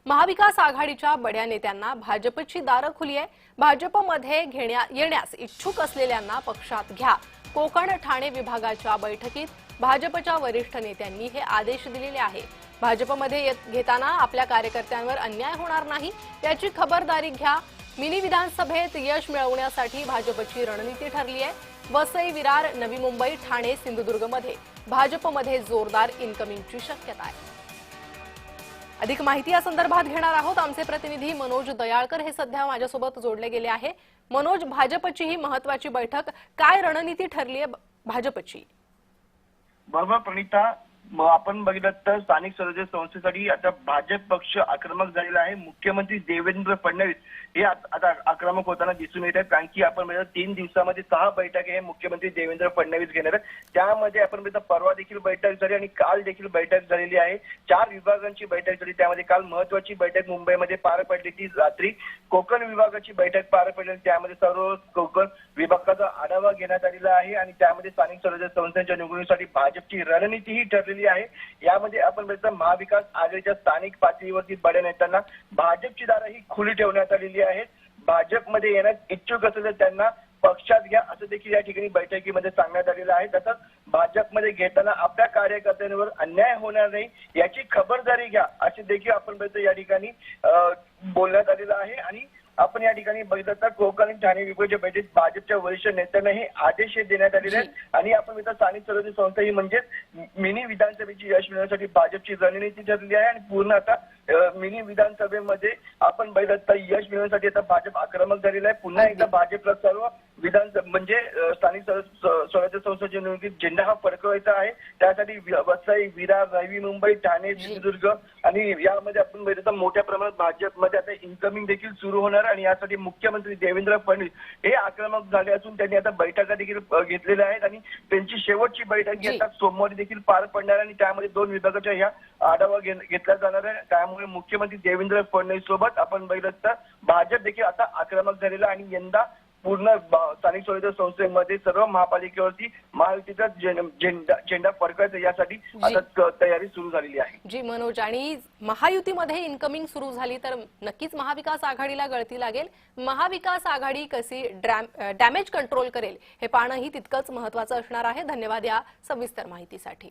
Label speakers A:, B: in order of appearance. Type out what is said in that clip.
A: महाविकास आघाडीच्या बड्या नेत्यांना भाजपची दारं खुली आहे। भाजपमध्ये येण्यास इच्छुक असलेल्यांना पक्षात घ्या। कोकण ठाणे विभागाच्या बैठकीत भाजपच्या वरिष्ठ नेत्यांनी हे आदेश दिलेले आहे। भाजपमध्ये घेताना आपल्या कार्यकर्त्यांवर अन्याय होणार नाही याची खबरदारी घ्या। मिनी विधानसभेत यश मिळवण्यासाठी भाजपची रणनीती ठरली आहे। वसई, विरार, नवी मुंबई, ठाणे, सिंधुदुर्गमध्ये भाजपमध्ये जोरदार इन्कमिंगची शक्यता आहे। अधिक माहिती या संदर्भात घेणार आहोत। आमचे प्रतिनिधी मनोज दयाळकर हे सध्या माझ्यासोबत जोडले गेले आहे। मनोज, भाजपची ही महत्त्वाची बैठक, काय रणनीती ठरली आहे भाजपची?
B: बरोबर प्रणिता, आपण बघितलं तर स्थानिक स्वराज्य संस्थेसाठी आता भाजप पक्ष आक्रमक झालेला आहे। मुख्यमंत्री देवेंद्र फडणवीस हे आता आक्रमक होताना दिसून येत आहेत, कारण की आपण बघितलं 3 दिवसामध्ये 6 बैठक हे मुख्यमंत्री देवेंद्र फडणवीस घेणार आहेत। त्यामध्ये आपण बघितलं परवा देखील बैठक झाली आणि काल देखील बैठक झालेली आहे। 4 विभागांची बैठक झाली। त्यामध्ये काल महत्त्वाची बैठक मुंबईमध्ये पार पडली ती रात्री कोकण विभागाची बैठक पार पडली। त्यामध्ये सर्व कोकण विभागाचा आढावा घेण्यात आलेला आहे आणि त्यामध्ये स्थानिक स्वराज्य संस्थांच्या निवडणुकीसाठी भाजपची रणनीतीही ठरलेली आहे। यामध्ये आपण बघितलं महाविकास आघाडीच्या स्थानिक पातळीवरती बड्या नेत्यांना भाजपची दारं ही खुली ठेवण्यात आलेली आहेत। भाजपमध्ये येण्यास इच्छुक असलेल्या त्यांना पक्षात घ्या असं देखील या ठिकाणी बैठकीमध्ये सांगण्यात आलेलं आहे। तसंच भाजपमध्ये घेताना आपल्या कार्यकर्त्यांवर अन्याय होणार नाही याची खबरदारी घ्या असे देखील आपण बघितलं या ठिकाणी बोलण्यात आलेलं आहे। आणि आपण या ठिकाणी बघितलं तर कोकण आणि ठाणे विभागाच्या बैठकीत भाजपच्या वरिष्ठ नेत्यांना हे आदेश देण्यात आलेले आहेत। आणि आपण बघितलं स्थानिक स्वराज्य संस्था ही म्हणजेच मिनी विधानसभेची यश मिळवण्यासाठी भाजपची रणनीती ठरली आहे आणि पूर्ण आता मिनी विधानसभेमध्ये आपण बघितलं तर यश मिळवण्यासाठी आता भाजप आक्रमक झालेला आहे। पुन्हा एकदा भाजपला सर्व विधानसभा म्हणजे स्थानिक स्वराज्य संस्थेच्या निवडणुकीत झेंडा हा फडकवायचा आहे। त्यासाठी वसई, विरार, नवी मुंबई, ठाणे, सिंधुदुर्ग आणि यामध्ये आपण बघितलं मोठ्या प्रमाणात भाजपमध्ये आता इन्कमिंग देखील सुरू होणार आणि यासाठी मुख्यमंत्री देवेंद्र फडणवीस हे आक्रमक झाले असून त्यांनी आता बैठका देखील घेतलेल्या आहेत आणि त्यांची शेवटची बैठक घेतात सोमवारी देखील पार पडणार आणि त्यामध्ये 2 विभागाच्या ह्या आढावा घेतला जाणार आहे। त्यामुळे मुख्यमंत्री देवेंद्र फडणवीस सोबत आपण बघितलं तर भाजप देखील आता आक्रमक झालेला आणि यंदा पूर्ण स्थानिक स्वराज्य संस्थेमध्ये सर्व महापालिकेवरती महायुतीचा झेंडा फडकायचा यासाठी आता तयारी सुरू झालेली आहे।
A: जी मनोज, आणि महायुतीमध्ये इन्कमिंग सुरू झाली तर नक्कीच महाविकास आघाडीला गळती लागेल। महाविकास आघाडी कशी डॅमेज कंट्रोल करेल हे पाहणंही तितकंच महत्त्वाचं असणार आहे। धन्यवाद या सविस्तर माहितीसाठी।